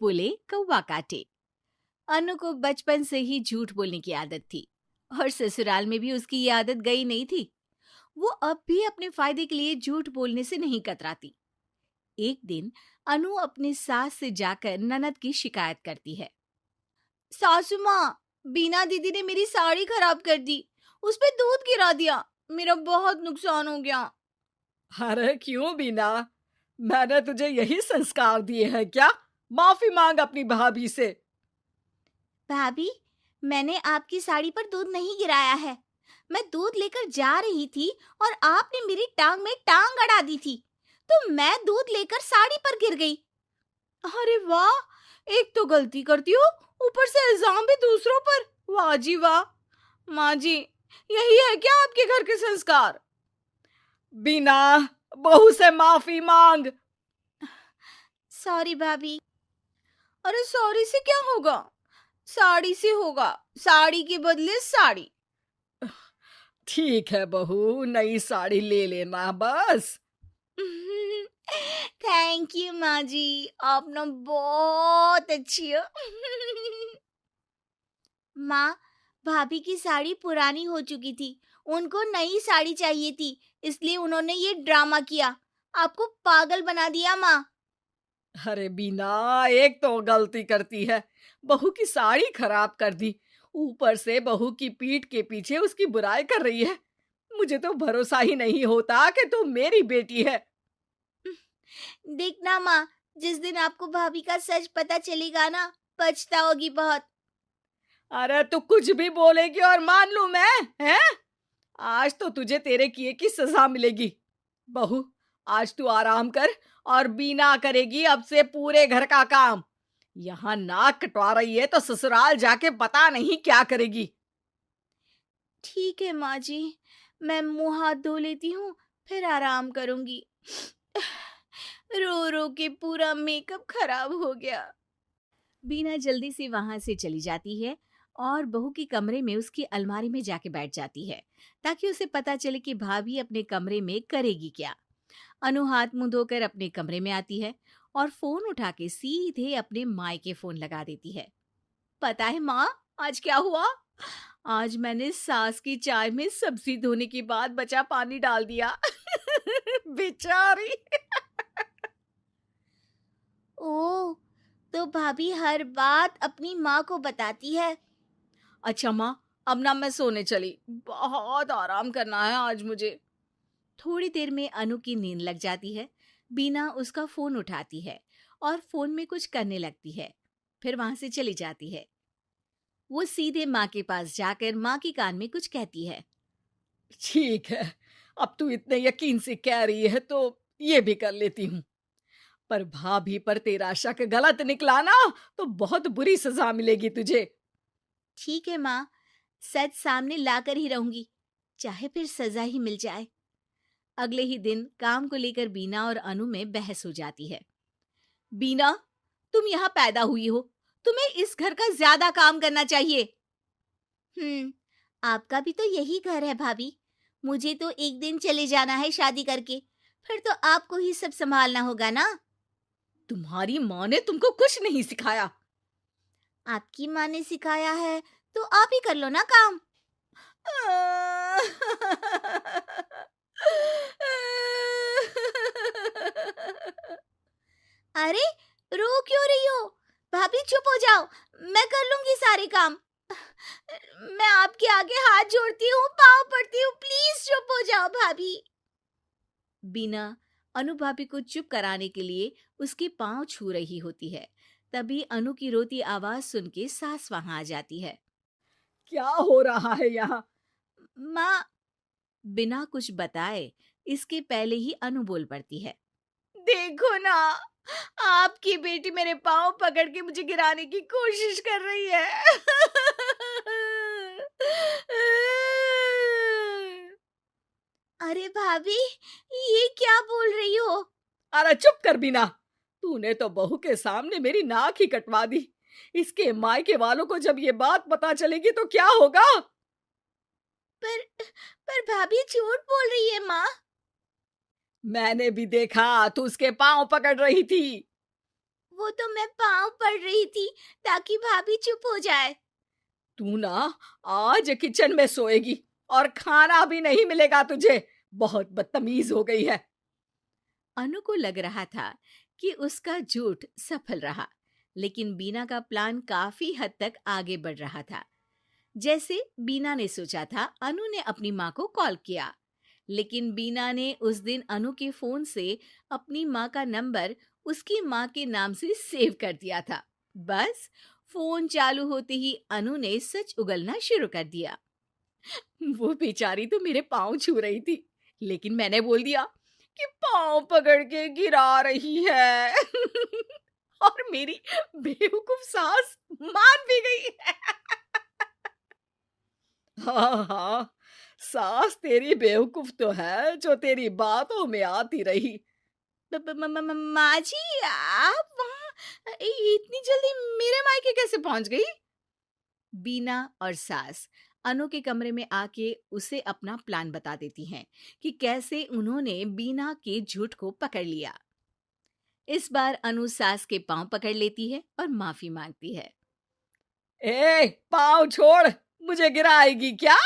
बोले कौवा काटे। अनु को बचपन से ही झूठ बोलने की आदत थी और ससुराल में भी उसकी ये आदत गई नहीं थी। वो अब भी अपने फायदे के लिए झूठ बोलने से नहीं कतराती। एक दिन अनु अपनी सास से जाकर ननद की शिकायत करती है। सासू माँ, बीना दीदी ने मेरी साड़ी खराब कर दी, उस पे दूध गिरा दिया, मेरा बहुत नुकसान हो गया। अरे क्यों बीना, मैंने तुझे यही संस्कार दिए हैं क्या? माफी मांग अपनी भाभी से। भाभी, मैंने आपकी साड़ी पर दूध नहीं गिराया है। मैं दूध लेकर जा रही थी और आपने मेरी टांग में टांग अड़ा दी थी, तो मैं दूध लेकर साड़ी पर गिर गई। अरे वाह, एक तो गलती करती हो, ऊपर से इल्जाम भी दूसरों पर। वाह जी वाह। माँ जी, यही है क्या आपके घर के संस्कार? बीना, बहू से माफी मांग। सॉरी भाभी। अरे सॉरी से क्या होगा, साड़ी से होगा, साड़ी के बदले साड़ी। ठीक है बहू, नई साड़ी ले लेना बस। थैंक यू माँ जी, आप ना बहुत अच्छी हो। माँ, भाभी की साड़ी पुरानी हो चुकी थी, उनको नई साड़ी चाहिए थी, इसलिए उन्होंने ये ड्रामा किया, आपको पागल बना दिया माँ। अरे बीना, एक तो गलती करती है, बहू की साड़ी खराब कर दी, ऊपर से बहू की पीठ के पीछे उसकी बुराई कर रही है। मुझे तो भरोसा ही नहीं होता कि तू मेरी बेटी है। देखना माँ, जिस दिन आपको भाभी का सच पता चलेगा ना, पछताओगी बहुत। अरे तू कुछ भी बोलेगी और मान लूं मैं, हैं? आज तो तुझे तेरे किए की सजा मिलेगी। बहू, आज तू आराम कर और बीना करेगी अब से पूरे घर का काम। यहाँ नाक कटवा रही है तो ससुराल जाके पता नहीं क्या करेगी। ठीक है माँ जी, मैं मुंह हाथ धो लेती हूँ, फिर आराम करूंगी। रो रो के पूरा मेकअप खराब हो गया। बीना जल्दी से वहां से चली जाती है और बहू के कमरे में उसकी अलमारी में जाके बैठ जाती है, ताकि उसे पता चले कि भाभी अपने कमरे में करेगी क्या। अनु हाथ मुंह धोकर अपने कमरे में आती है और फोन उठा के सीधे अपने मायके फोन लगा देती है। पता है माँ, आज क्या हुआ? आज मैंने सास की चाय में सब्जी धोने के बाद बचा पानी डाल दिया। बेचारी। ओह, तो भाभी हर बात अपनी माँ को बताती है। अच्छा माँ, अब ना मैं सोने चली, बहुत आराम करना है आज मुझे। थोड़ी देर में अनु की नींद लग जाती है। बीना उसका फोन उठाती है और फोन में कुछ करने लगती है, फिर वहां से चली जाती है। वो सीधे माँ के पास जाकर माँ के कान में कुछ कहती है। ठीक है, अब तू इतने यकीन से कह रही है तो ये भी कर लेती हूँ। पर भाभी पर तेरा शक गलत निकला ना तो बहुत बुरी सजा मिलेगी तुझे। ठीक है माँ, सच सामने लाकर ही रहूंगी, चाहे फिर सजा ही मिल जाए। अगले ही दिन काम को लेकर बीना और अनु में बहस हो जाती है। बीना, तुम यहाँ पैदा हुई हो, तुम्हें इस घर का ज्यादा काम करना चाहिए। आपका भी तो यही घर है भाभी, मुझे तो एक दिन चले जाना है शादी करके, फिर तो आपको ही सब संभालना होगा ना। तुम्हारी माँ ने तुमको कुछ नहीं सिखाया। आपकी माँ ने सिखाया है तो आप ही कर लो ना काम। अरे, रो क्यों रही हो? भाभी चुप हो जाओ, मैं कर लूंगी सारे काम। मैं आपके आगे हाथ जोड़ती हूँ, पाँव पड़ती हूँ, प्लीज चुप हो जाओ भाभी। बीना अनु भाभी को चुप कराने के लिए उसके पाँव छू रही होती है। तभी अनु की रोती आवाज सुन के सास वहां आ जाती है। क्या हो रहा है यहाँ? माँ, बिना कुछ बताए इसके पहले ही अनु बोल पड़ती है। देखो ना, आपकी बेटी मेरे पाँव पकड़ के मुझे गिराने की कोशिश कर रही है। अरे भाभी, ये क्या बोल रही हो? अरे चुप कर बीना, तूने तो बहू के सामने मेरी नाक ही कटवा दी। इसके मायके वालों को जब ये बात पता चलेगी तो क्या होगा? पर पर भाभी झूठ बोल रही है माँ। मैंने भी देखा, तू उसके पांव पकड़ रही थी। वो तो मैं पाँव पड़ ताकि भाभी चुप हो जाए। तू ना आज किचन में सोएगी और खाना भी नहीं मिलेगा तुझे। बहुत बदतमीज हो गई है। अनु को लग रहा था कि उसका झूठ सफल रहा, लेकिन बीना का प्लान काफी हद तक आगे बढ़ रहा था। जैसे बीना ने सोचा था, अनु ने अपनी माँ को कॉल किया, लेकिन बीना ने उस दिन अनु के फोन से अपनी माँ का नंबर उसकी माँ के नाम से सेव कर दिया था। बस फोन चालू होते ही अनु ने सच उगलना शुरू कर दिया। वो बेचारी तो मेरे पाँव छू रही थी, लेकिन मैंने बोल दिया कि पाँव पकड़ के गिरा रही है। और मेरी बेवकूफ सास मान भी गई। हाँ हाँ, सास तेरी बेवकूफ तो है जो तेरी बातों में आती रही। माँ जी, आप वहाँ इतनी जल्दी मेरे मायके कैसे पहुंच गई? बीना और सास अनु के कमरे में आके उसे अपना प्लान बता देती हैं कि कैसे उन्होंने बीना के झूठ को पकड़ लिया। इस बार अनु सास के पांव पकड़ लेती है और माफी मांगती है। ए, पाँव छोड़, मुझे गिराएगी क्या?